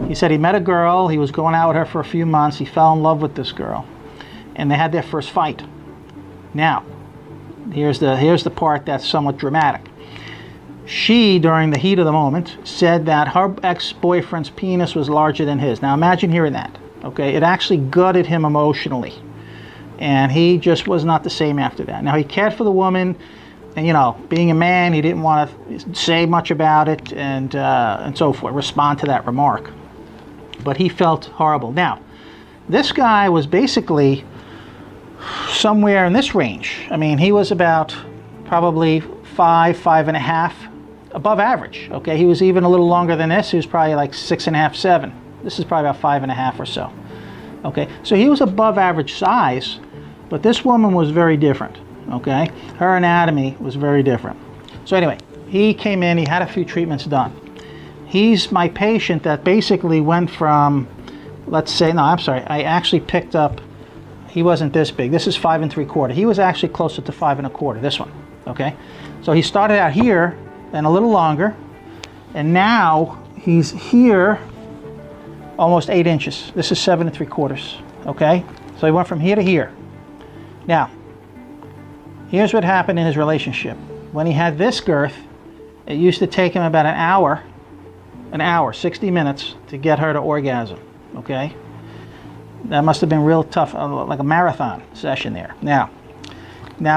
He said he met a girl, he was going out with her for a few months, he fell in love with this girl, and they had their first fight. Now, here's the part that's somewhat dramatic. She, during the heat of the moment, said that her ex-boyfriend's penis was larger than his. Now imagine hearing that, okay? It actually gutted him emotionally, and he just was not the same after that. Now, he cared for the woman, and, you know, being a man, he didn't want to say much about it and so forth, respond to that remark. But he felt horrible. Now, this guy was basically somewhere in this range. I mean, he was about probably 5.5 above average. Okay, he was even a little longer than this. He was probably like 6.5, 7. This is probably about 5.5 or so. Okay, so he was above average size, but this woman was very different. Okay, her anatomy was very different. So anyway, he came in, he had a few treatments done. He's my patient that basically went from, let's say, no, I'm sorry, I actually picked up, he wasn't this big. This is 5 3/4. He was actually closer to 5 1/4, this one, okay? So he started out here, then a little longer, and now he's here almost 8 inches. This is 7 3/4, okay? So he went from here to here. Now, here's what happened in his relationship. When he had this girth, it used to take him about an hour, 60 minutes to get her to orgasm, okay? That must have been real tough, like a marathon session there. Now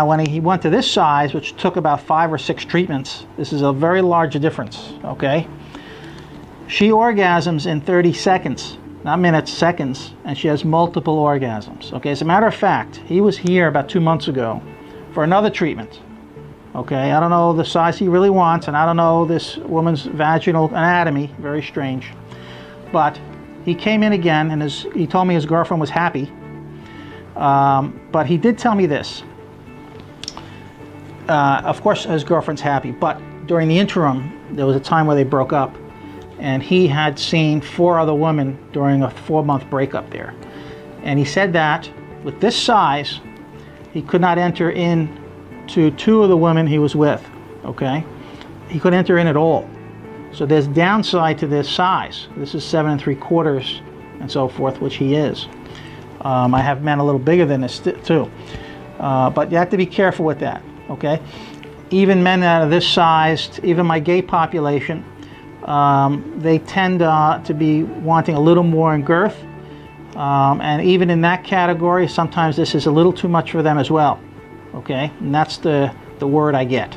when he went to this size, which took about 5 or 6 treatments, this is a very large difference, okay? She orgasms in 30 seconds, not minutes, seconds, and she has multiple orgasms, okay? As a matter of fact, he was here about 2 months ago for another treatment. Okay, I don't know the size he really wants, and I don't know this woman's vaginal anatomy, very strange. But he came in again, and he told me his girlfriend was happy. But he did tell me this. Of course, his girlfriend's happy, but during the interim, there was a time where they broke up, and he had seen 4 other women during a 4-month breakup there. And he said that with this size, he could not enter in to 2 of the women he was with, okay? He couldn't enter in at all. So there's downside to this size. This is 7 3/4 and so forth, which he is. I have men a little bigger than this too. But you have to be careful with that, okay? Even men that are this sized, even my gay population, they tend to be wanting a little more in girth. And even in that category, sometimes this is a little too much for them as well. Okay, and that's the word I get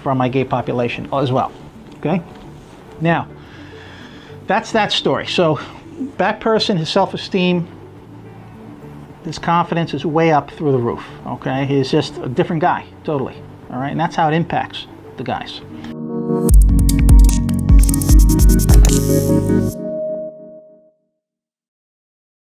from my gay population as well. Okay, now that's that story. So that person, his self-esteem, his confidence is way up through the roof. Okay, he's just a different guy, totally. All right, and that's how it impacts the guys.